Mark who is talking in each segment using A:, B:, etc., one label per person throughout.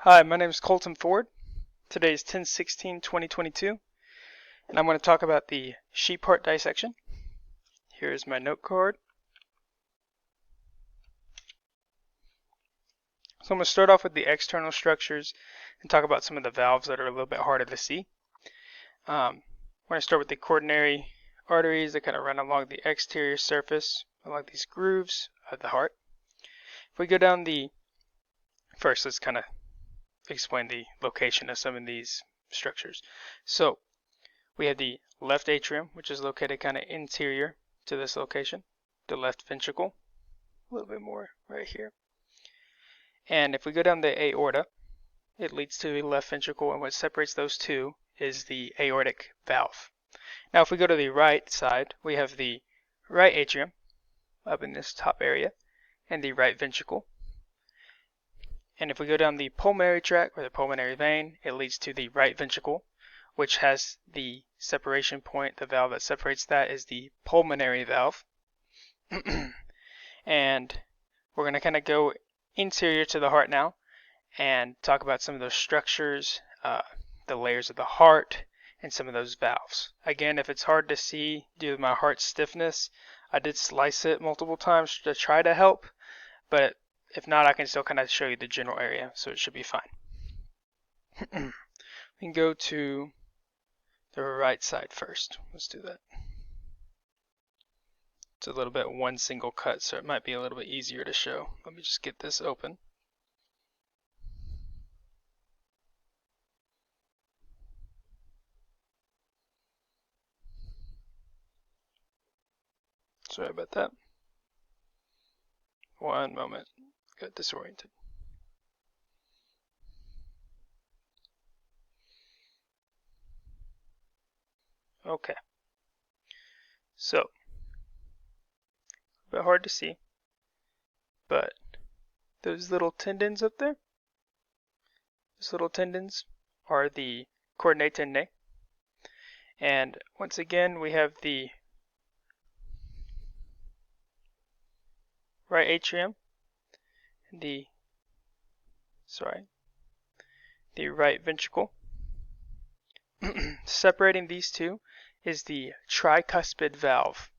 A: Hi, my name is Colton Ford. Today is 10/16/2022, and I'm going to talk about the sheep heart dissection. Here's my note card. So I'm going to start off with the external structures and talk about some of the valves that are a little bit harder to see. We're going to start with the coronary arteries that kind of run along the exterior surface, along these grooves of the heart. If we go down first, let's kind of explain the location of some of these structures. So we have the left atrium, which is located kind of interior to this location, the left ventricle, a little bit more right here. And if we go down the aorta, it leads to the left ventricle, and what separates those two is the aortic valve. Now if we go to the right side, we have the right atrium up in this top area and the right ventricle. And if we go down the pulmonary tract or the pulmonary vein, it leads to the right ventricle, which has the separation point. The valve that separates that is the pulmonary valve. And we're going to kind of go interior to the heart now and talk about some of those structures, the layers of the heart, and some of those valves. Again, if it's hard to see due to my heart stiffness, I did slice it multiple times to try to help, but if not, I can still kind of show you the general area, so it should be fine. We can go to the right side first. Let's do that. It's a little bit one single cut, so it might be a little bit easier to show. Let me just get this open. Sorry about that. One moment. Got disoriented. Okay. So, a bit hard to see, but those little tendons up there, those little tendons are the chordinae tendineae. And once again, we have the right atrium, the right ventricle. Separating these two is the tricuspid valve.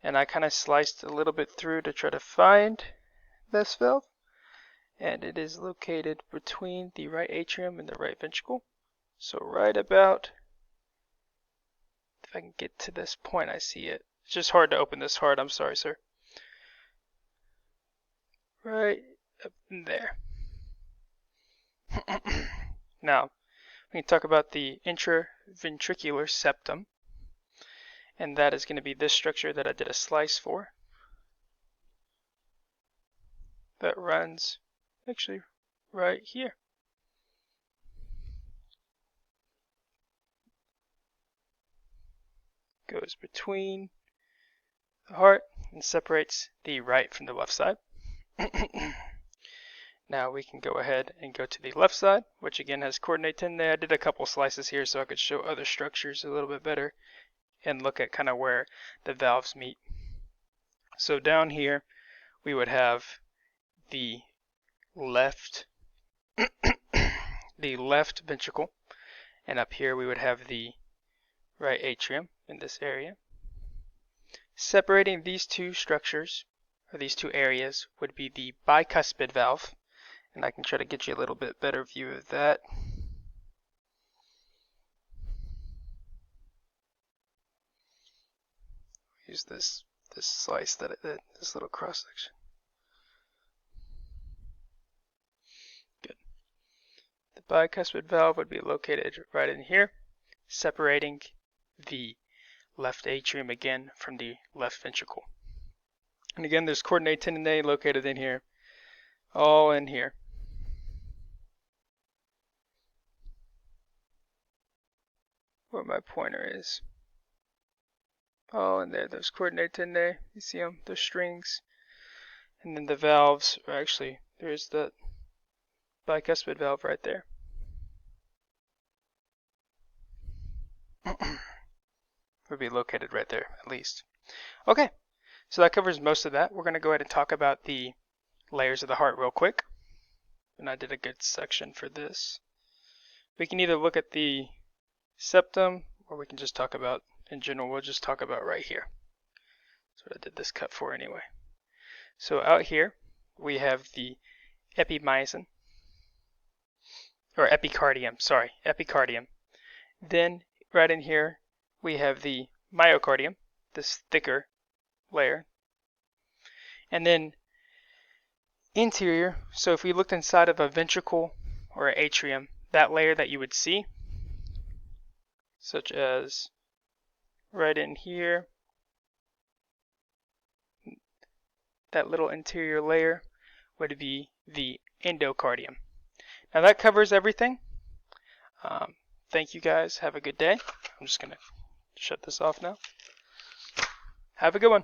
A: And I kind of sliced a little bit through to try to find this valve. And it is located between the right atrium and the right ventricle. So right about, if I can get to this point, I see it. It's just hard to open this hard. I'm sorry, sir. Right up in there. Now, we can talk about the intraventricular septum. And that is going to be this structure that I did a slice for. That runs actually right here. Goes between the heart and separates the right from the left side. Now we can go ahead and go to the left side, which again has chordinae tendineae. I did a couple slices here so I could show other structures a little bit better and look at kind of where the valves meet. So down here we would have the left ventricle, and up here we would have the right atrium in this area. Separating these two structures, or these two areas, would be the bicuspid valve, and I can try to get you a little bit better view of that. Use this slice that I did, this little cross section. Good. The bicuspid valve would be located right in here, separating the left atrium again from the left ventricle. And again, there's chordinae tendineae located in here, all in here. Where my pointer is. Oh, and there, those chordinae tendineae. You see them, those strings. And then the valves are actually, there's the bicuspid valve right there. Would be located right there, at least. Okay, so that covers most of that. We're going to go ahead and talk about the layers of the heart real quick. and I did a good section for this. We can either look at the septum, or we can just talk about, in general, we'll just talk about right here. That's what I did this cut for anyway. So out here, we have the epimysin, or epicardium, sorry, epicardium. Then right in here, we have the myocardium, this thicker layer. And then interior, so if we looked inside of a ventricle or an atrium, that layer that you would see, such as right in here, that little interior layer would be the endocardium. Now that covers everything. Thank you guys. Have a good day. I'm just going to shut this off now. Have a good one.